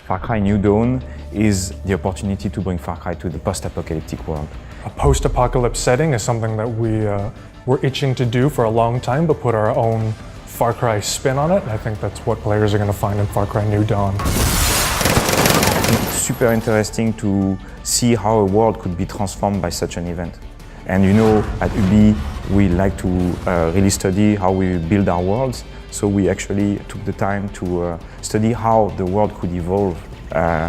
Far Cry New Dawn is the opportunity to bring Far Cry to the post-apocalyptic world. A post-apocalypse setting is something that we were itching to do for a long time, but put our own Far Cry spin on it. I think that's what players are going to find in Far Cry New Dawn. It's super interesting to see how a world could be transformed by such an event. And you know, at UB, we like to really study how we build our worlds. So we actually took the time to study how the world could evolve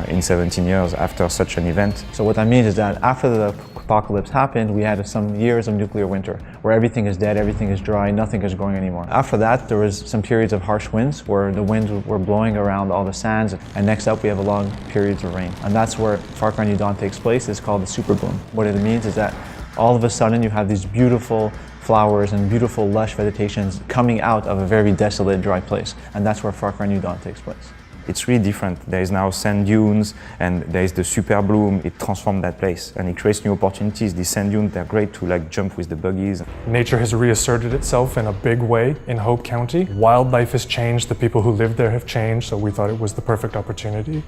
in 17 years after such an event. So what that means is that after the apocalypse happened, we had some years of nuclear winter, where everything is dead, everything is dry, nothing is growing anymore. After that, there was some periods of harsh winds, where the winds were blowing around all the sands, and next up we have long periods of rain. And that's where Far Cry New Dawn takes place. It's called the super bloom. What it means is that all of a sudden you have these beautiful flowers and beautiful lush vegetations coming out of a very desolate, dry place. And that's where Far Cry New Dawn takes place. It's really different. There is now sand dunes and there is the super bloom. It transforms that place and it creates new opportunities. These sand dunes, they're great to like jump with the buggies. Nature has reasserted itself in a big way in Hope County. Wildlife has changed, the people who live there have changed, so we thought it was the perfect opportunity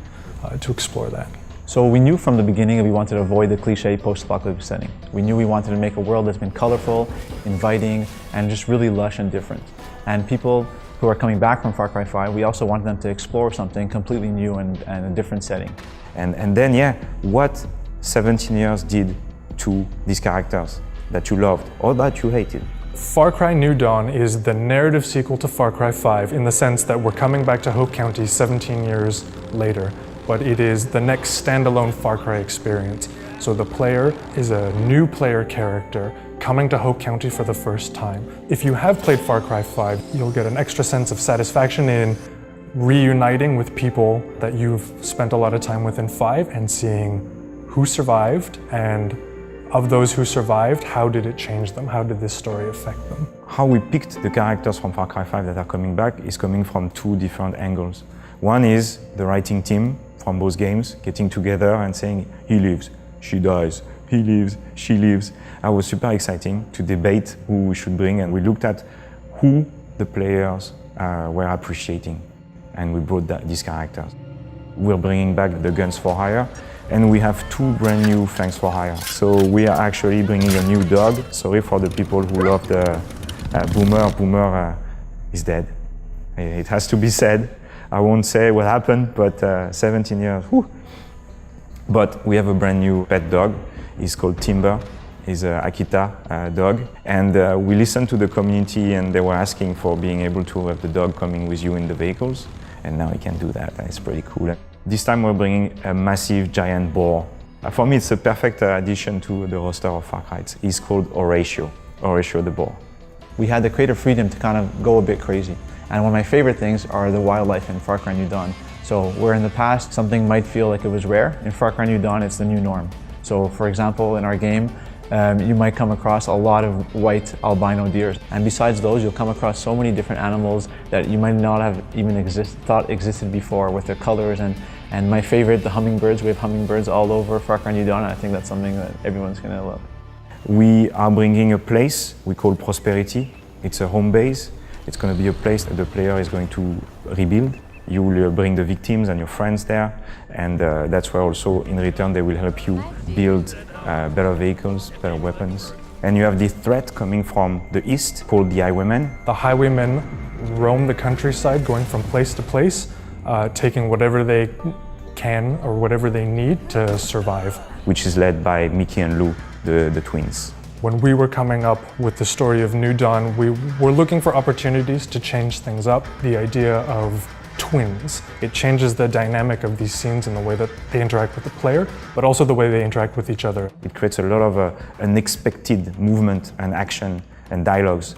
to explore that. So we knew from the beginning that we wanted to avoid the cliche post-apocalyptic setting. We knew we wanted to make a world that's been colorful, inviting, and just really lush and different. And people who are coming back from Far Cry 5, we also wanted them to explore something completely new and a different setting. And then, yeah, what 17 years did to these characters that you loved or that you hated? Far Cry New Dawn is the narrative sequel to Far Cry 5 in the sense that we're coming back to Hope County 17 years later, but it is the next standalone Far Cry experience. So the player is a new player character coming to Hope County for the first time. If you have played Far Cry 5, you'll get an extra sense of satisfaction in reuniting with people that you've spent a lot of time with in 5 and seeing who survived, and of those who survived, how did it change them? How did this story affect them? How we picked the characters from Far Cry 5 that are coming back is coming from 2 different angles. One is the writing team from both games getting together and saying, he lives, she dies, he lives, she lives. It was super exciting to debate who we should bring, and we looked at who the players were appreciating, and we brought these characters. We're bringing back the Guns for Hire, and we have 2 brand new Fangs for Hire. So we are actually bringing a new dog. Sorry for the people who love the Boomer. Boomer is dead. It has to be said. I won't say what happened, but 17 years, whew. But we have a brand new pet dog. He's called Timber. He's an Akita dog. And we listened to the community, and they were asking for being able to have the dog coming with you in the vehicles. And now he can do that, and it's pretty cool. This time we're bringing a massive giant boar. For me, it's a perfect addition to the roster of Far Cry. He's called Horatio the boar. We had the creative freedom to kind of go a bit crazy. And one of my favorite things are the wildlife in Far Cry New Dawn. So where in the past something might feel like it was rare, in Far Cry New Dawn it's the new norm. So for example, in our game, you might come across a lot of white albino deer. And besides those, you'll come across so many different animals that you might not have even thought existed before, with their colors. And my favorite, the hummingbirds. We have hummingbirds all over Far Cry New Dawn, and I think that's something that everyone's gonna love. We are bringing a place we call Prosperity. It's a home base. It's going to be a place that the player is going to rebuild. You will bring the victims and your friends there, and that's where also in return they will help you build better vehicles, better weapons. And you have this threat coming from the east called the Highwaymen. The Highwaymen roam the countryside, going from place to place, taking whatever they can or whatever they need to survive. Which is led by Mickey and Lou, the twins. When we were coming up with the story of New Dawn, we were looking for opportunities to change things up. The idea of twins, it changes the dynamic of these scenes in the way that they interact with the player, but also the way they interact with each other. It creates a lot of unexpected movement and action and dialogues.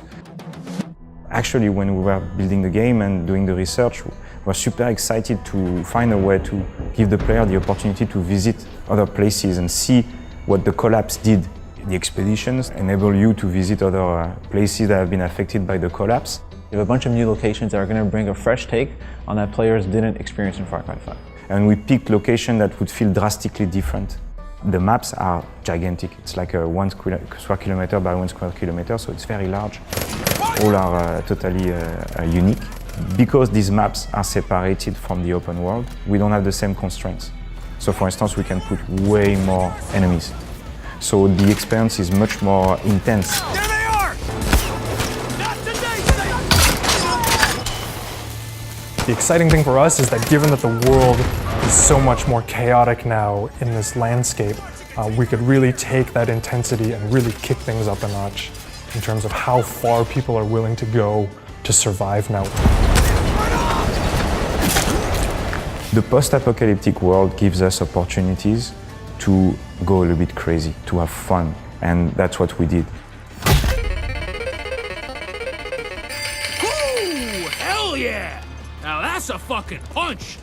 Actually, when we were building the game and doing the research, we were super excited to find a way to give the player the opportunity to visit other places and see what the collapse did. The expeditions enable you to visit other places that have been affected by the collapse. We have a bunch of new locations that are going to bring a fresh take on that players didn't experience in Far Cry 5. And we picked locations that would feel drastically different. The maps are gigantic. It's like a 1 square kilometer by 1 square kilometer, so it's very large. All are totally unique. because these maps are separated from the open world, we don't have the same constraints. So for instance, we can put way more enemies. So the experience is much more intense. There they are! Not today, The exciting thing for us is that given that the world is so much more chaotic now in this landscape, we could really take that intensity and really kick things up a notch in terms of how far people are willing to go to survive now. The post-apocalyptic world gives us opportunities to go a little bit crazy, to have fun, and that's what we did. Ooh, hell yeah! Now that's a fucking punch!